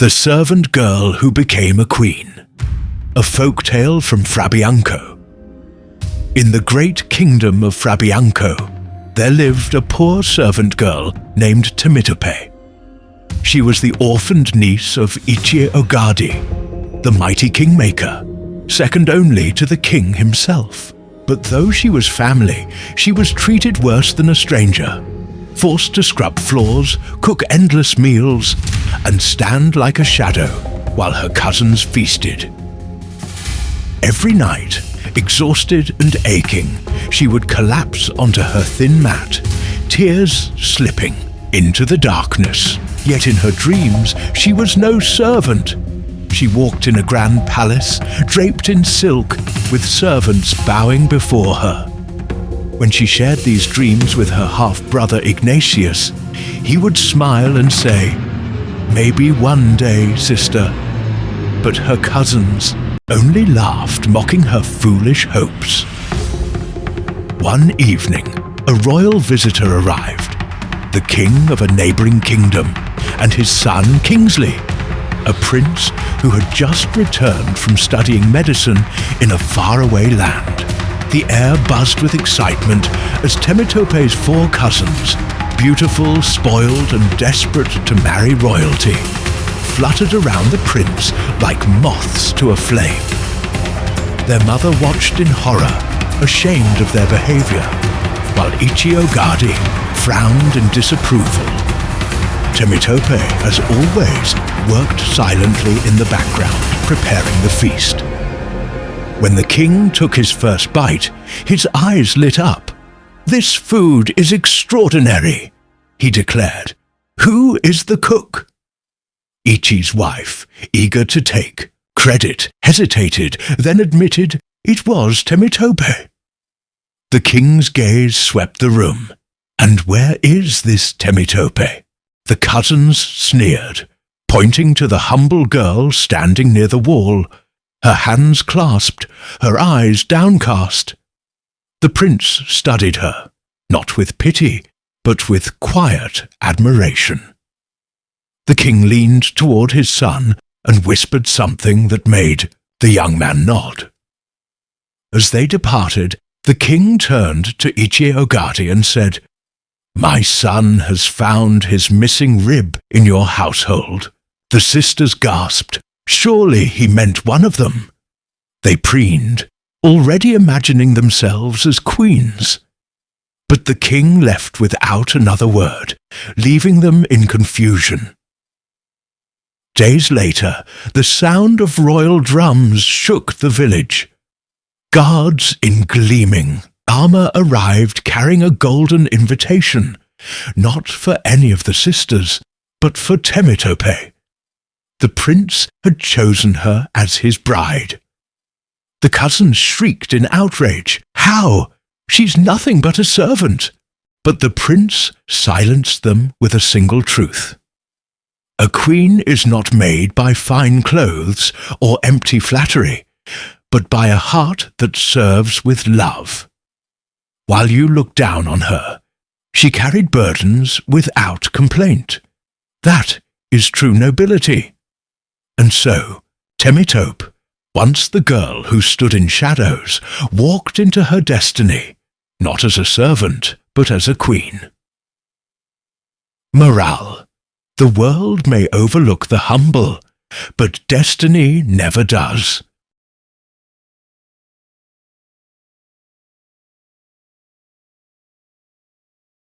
The Servant Girl Who Became a Queen, a folk tale from Frabianco. In the great kingdom of Frabianco, there lived a poor servant girl named Temitope. She was the orphaned niece of Ichie Ogadi, the mighty kingmaker, second only to the king himself. But though she was family, she was treated worse than a stranger, forced to scrub floors, cook endless meals, and stand like a shadow while her cousins feasted. Every night, exhausted and aching, she would collapse onto her thin mat, tears slipping into the darkness. Yet in her dreams, she was no servant. She walked in a grand palace, draped in silk, with servants bowing before her. When she shared these dreams with her half-brother Ignatius, he would smile and say, "Maybe one day, sister." But her cousins only laughed, mocking her foolish hopes. One evening, a royal visitor arrived, the king of a neighboring kingdom, and his son Kingsley, a prince who had just returned from studying medicine in a faraway land. The air buzzed with excitement as Temitope's 4 cousins, beautiful, spoiled, and desperate to marry royalty, fluttered around the prince like moths to a flame. Their mother watched in horror, ashamed of their behavior, while Ichie Ogadi frowned in disapproval. Temitope, as always, worked silently in the background, preparing the feast. When the king took his first bite, his eyes lit up. "This food is extraordinary," he declared. "Who is the cook?" Ichie's wife, eager to take credit, hesitated, then admitted it was Temitope. The king's gaze swept the room. "And where is this Temitope?" The cousins sneered, pointing to the humble girl standing near the wall, her hands clasped, her eyes downcast. The prince studied her, not with pity, but with quiet admiration. The king leaned toward his son and whispered something that made the young man nod. As they departed, the king turned to Ichie Ogadi and said, "My son has found his missing rib in your household." The sisters gasped. Surely he meant one of them. They preened, already imagining themselves as queens. But the king left without another word, leaving them in confusion. Days later, the sound of royal drums shook the village. Guards in gleaming armor arrived carrying a golden invitation, not for any of the sisters, but for Temitope. The prince had chosen her as his bride. The cousins shrieked in outrage. "How? She's nothing but a servant." But the prince silenced them with a single truth. A queen is not made by fine clothes or empty flattery, but by a heart that serves with love. While you look down on her, she carried burdens without complaint. That is true nobility. And so, Temitope, once the girl who stood in shadows, walked into her destiny, not as a servant, but as a queen. Morale: the world may overlook the humble, but destiny never does.